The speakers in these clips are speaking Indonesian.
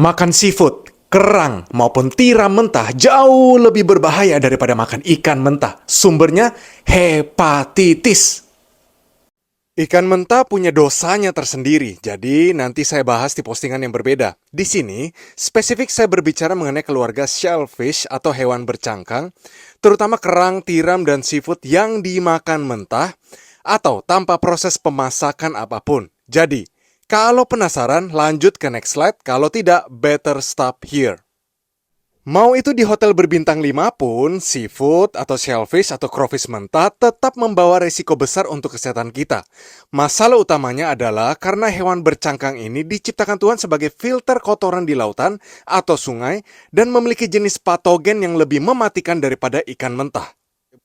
Makan seafood, kerang, maupun tiram mentah jauh lebih berbahaya daripada makan ikan mentah. Sumbernya hepatitis. Ikan mentah punya dosanya tersendiri, jadi nanti saya bahas di postingan yang berbeda. Di sini, spesifik saya berbicara mengenai keluarga shellfish atau hewan bercangkang, terutama kerang, tiram, dan seafood yang dimakan mentah atau tanpa proses pemasakan apapun. Jadi, kalau penasaran, lanjut ke next slide. Kalau tidak, better stop here. Mau itu di hotel berbintang 5 pun, seafood atau shellfish atau crawfish mentah tetap membawa resiko besar untuk kesehatan kita. Masalah utamanya adalah karena hewan bercangkang ini diciptakan Tuhan sebagai filter kotoran di lautan atau sungai dan memiliki jenis patogen yang lebih mematikan daripada ikan mentah.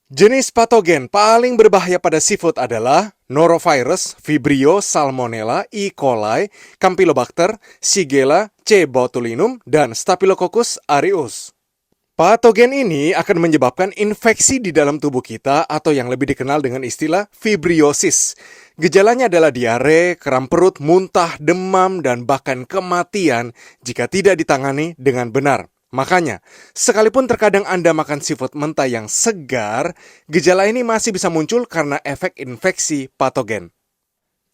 Jenis patogen paling berbahaya pada seafood adalah norovirus, vibrio, salmonella, E. coli, campylobacter, shigella, C. botulinum, dan staphylococcus aureus. Patogen ini akan menyebabkan infeksi di dalam tubuh kita atau yang lebih dikenal dengan istilah fibriosis. Gejalanya adalah diare, kram perut, muntah, demam, dan bahkan kematian jika tidak ditangani dengan benar. Makanya, sekalipun terkadang Anda makan seafood mentah yang segar, gejala ini masih bisa muncul karena efek infeksi patogen.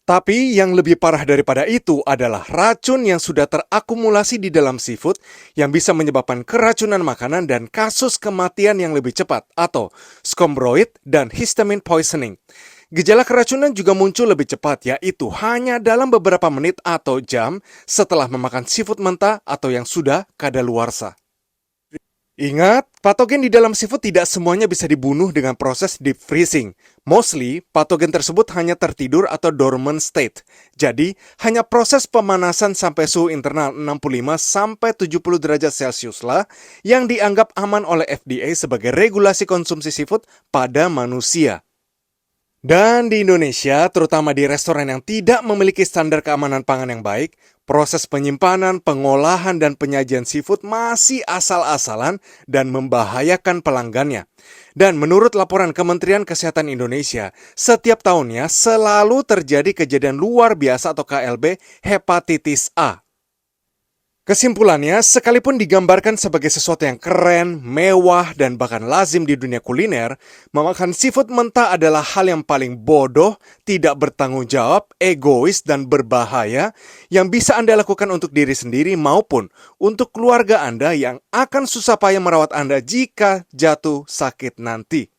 Tapi yang lebih parah daripada itu adalah racun yang sudah terakumulasi di dalam seafood yang bisa menyebabkan keracunan makanan dan kasus kematian yang lebih cepat atau scombroid dan histamine poisoning. Gejala keracunan juga muncul lebih cepat, yaitu hanya dalam beberapa menit atau jam setelah memakan seafood mentah atau yang sudah kadaluarsa. Ingat, patogen di dalam seafood tidak semuanya bisa dibunuh dengan proses deep freezing. Mostly, patogen tersebut hanya tertidur atau dormant state. Jadi, hanya proses pemanasan sampai suhu internal 65-70 derajat Celcius lah yang dianggap aman oleh FDA sebagai regulasi konsumsi seafood pada manusia. Dan di Indonesia, terutama di restoran yang tidak memiliki standar keamanan pangan yang baik, proses penyimpanan, pengolahan, dan penyajian seafood masih asal-asalan dan membahayakan pelanggannya. Dan menurut laporan Kementerian Kesehatan Indonesia, setiap tahunnya selalu terjadi kejadian luar biasa atau KLB hepatitis A. Kesimpulannya, sekalipun digambarkan sebagai sesuatu yang keren, mewah, dan bahkan lazim di dunia kuliner, memakan seafood mentah adalah hal yang paling bodoh, tidak bertanggung jawab, egois, dan berbahaya yang bisa Anda lakukan untuk diri sendiri maupun untuk keluarga Anda yang akan susah payah merawat Anda jika jatuh sakit nanti.